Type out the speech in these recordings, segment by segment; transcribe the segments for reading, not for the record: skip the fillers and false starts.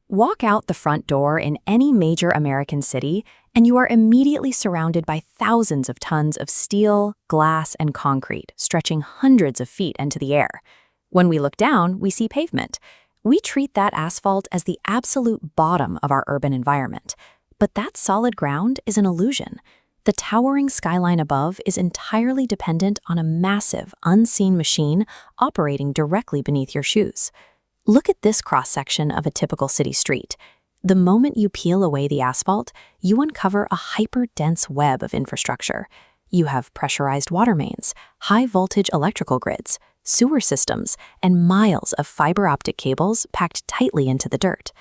Walk out the front door in any major American city, and you are immediately surrounded by thousands of tons of steel, glass, and concrete, stretching hundreds of feet into the air. When we look down, we see pavement. We treat that asphalt as the absolute bottom of our urban environment. But that solid ground is an illusion. The towering skyline above is entirely dependent on a massive, unseen machine operating directly beneath your shoes. Look at this cross-section of a typical city street. The moment you peel away the asphalt, you uncover a hyper-dense web of infrastructure. You have pressurized water mains, high-voltage electrical grids, sewer systems, and miles of fiber optic cables packed tightly into the dirt.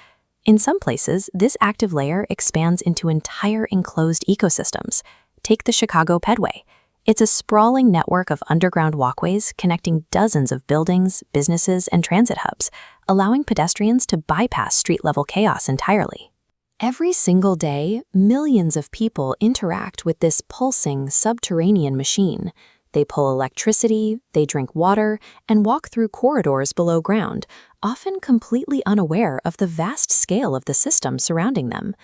In some places, this active layer expands into entire enclosed ecosystems. Take the Chicago Pedway. It's a sprawling network of underground walkways connecting dozens of buildings, businesses, and transit hubs, allowing pedestrians to bypass street-level chaos entirely. Every single day, millions of people interact with this pulsing subterranean machine. They pull electricity, they drink water, and walk through corridors below ground, often completely unaware of the vast scale of the system surrounding them.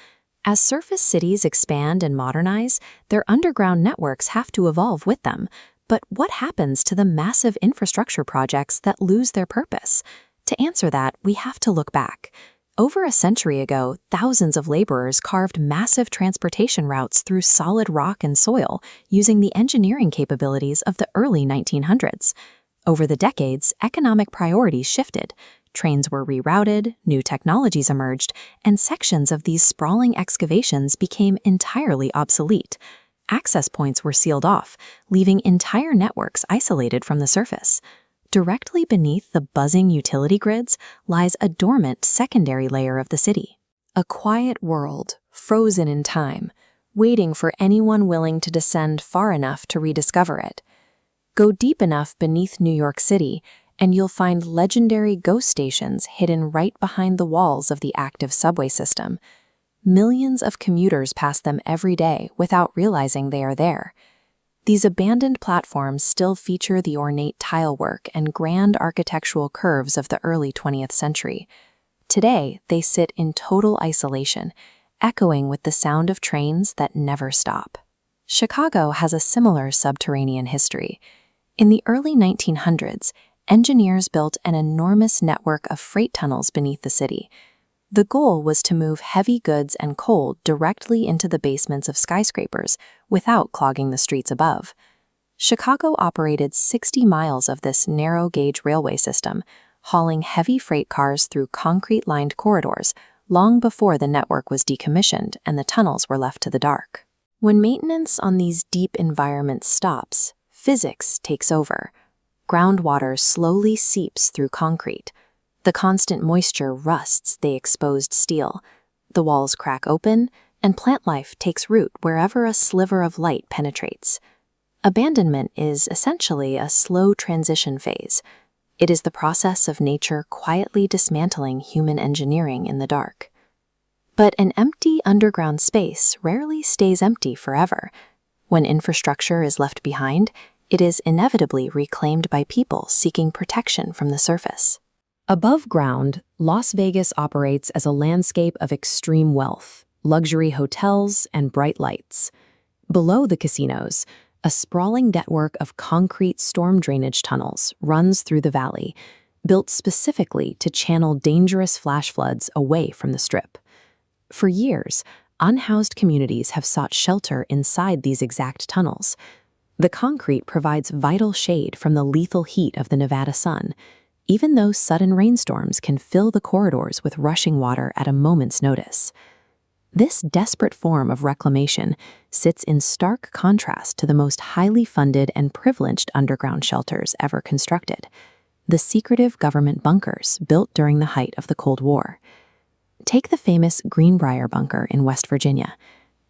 As surface cities expand and modernize, their underground networks have to evolve with them. But what happens to the massive infrastructure projects that lose their purpose? To answer that, we have to look back. Over a century ago, thousands of laborers carved massive transportation routes through solid rock and soil using the engineering capabilities of the early 1900s. Over the decades, economic priorities shifted. Trains were rerouted, new technologies emerged, and sections of these sprawling excavations became entirely obsolete. Access points were sealed off, leaving entire networks isolated from the surface. Directly beneath the buzzing utility grids lies a dormant secondary layer of the city. A quiet world, frozen in time, waiting for anyone willing to descend far enough to rediscover it. Go deep enough beneath New York City, and you'll find legendary ghost stations hidden right behind the walls of the active subway system. Millions of commuters pass them every day without realizing they are there. These abandoned platforms still feature the ornate tilework and grand architectural curves of the early 20th century. Today, they sit in total isolation, echoing with the sound of trains that never stop. Chicago has a similar subterranean history. In the early 1900s, engineers built an enormous network of freight tunnels beneath the city. The goal was to move heavy goods and coal directly into the basements of skyscrapers without clogging the streets above. Chicago operated 60 miles of this narrow-gauge railway system, hauling heavy freight cars through concrete-lined corridors long before the network was decommissioned and the tunnels were left to the dark. When maintenance on these deep environments stops, physics takes over. Groundwater slowly seeps through concrete. The constant moisture rusts the exposed steel. The walls crack open, and plant life takes root wherever a sliver of light penetrates. Abandonment is essentially a slow transition phase. It is the process of nature quietly dismantling human engineering in the dark. But an empty underground space rarely stays empty forever. When infrastructure is left behind, it is inevitably reclaimed by people seeking protection from the surface. Above ground, Las Vegas operates as a landscape of extreme wealth, luxury hotels, and bright lights. Below the casinos, a sprawling network of concrete storm drainage tunnels runs through the valley, built specifically to channel dangerous flash floods away from the Strip. For years, unhoused communities have sought shelter inside these exact tunnels. The concrete provides vital shade from the lethal heat of the Nevada sun, even though sudden rainstorms can fill the corridors with rushing water at a moment's notice. This desperate form of reclamation sits in stark contrast to the most highly funded and privileged underground shelters ever constructed, the secretive government bunkers built during the height of the Cold War. Take the famous Greenbrier Bunker in West Virginia.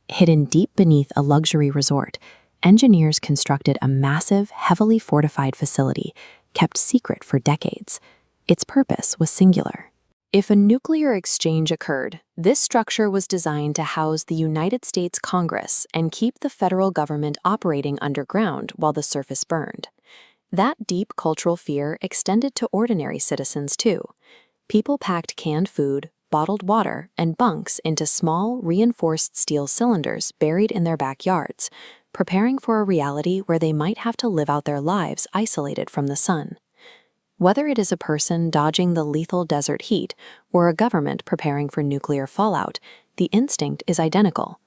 Hidden deep beneath a luxury resort, engineers constructed a massive, heavily fortified facility kept secret for decades. Its purpose was singular. If a nuclear exchange occurred, this structure was designed to house the United States Congress and keep the federal government operating underground while the surface burned. That deep cultural fear extended to ordinary citizens too. People packed canned food, bottled water and bunks into small, reinforced steel cylinders buried in their backyards, preparing for a reality where they might have to live out their lives isolated from the sun. Whether it is a person dodging the lethal desert heat or a government preparing for nuclear fallout, the instinct is identical.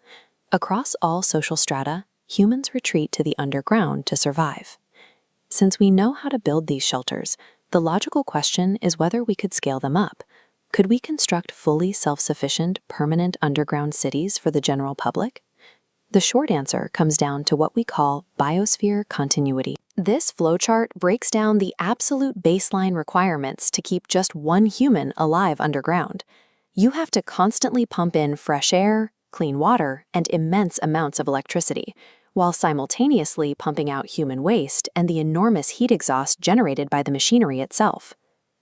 Across all social strata, humans retreat to the underground to survive. Since we know how to build these shelters, the logical question is whether we could scale them up. Could we construct fully self-sufficient, permanent underground cities for the general public? The short answer comes down to what we call biosphere continuity. This flowchart breaks down the absolute baseline requirements to keep just one human alive underground. You have to constantly pump in fresh air, clean water, and immense amounts of electricity, while simultaneously pumping out human waste and the enormous heat exhaust generated by the machinery itself.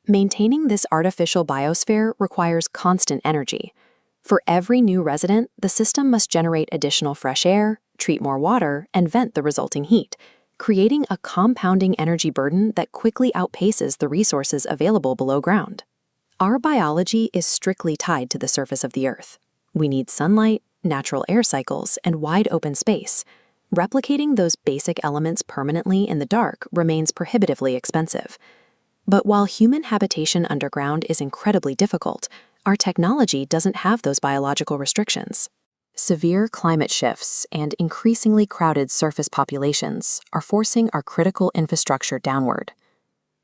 Maintaining this artificial biosphere requires constant energy. For every new resident, the system must generate additional fresh air, treat more water, and vent the resulting heat, creating a compounding energy burden that quickly outpaces the resources available below ground. Our biology is strictly tied to the surface of the Earth. We need sunlight, natural air cycles, and wide open space. Replicating those basic elements permanently in the dark remains prohibitively expensive. But while human habitation underground is incredibly difficult, our technology doesn't have those biological restrictions. Severe climate shifts and increasingly crowded surface populations are forcing our critical infrastructure downward.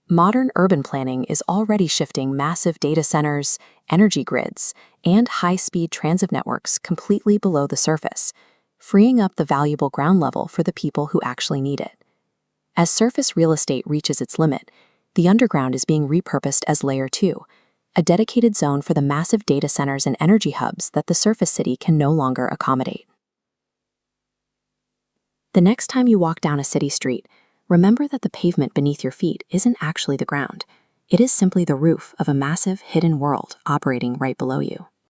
Modern urban planning is already shifting massive data centers, energy grids, and high-speed transit networks completely below the surface, freeing up the valuable ground level for the people who actually need it. As surface real estate reaches its limit, the underground is being repurposed as Layer 2, a dedicated zone for the massive data centers and energy hubs that the surface city can no longer accommodate. The next time you walk down a city street, remember that the pavement beneath your feet isn't actually the ground. It is simply the roof of a massive hidden world operating right below you.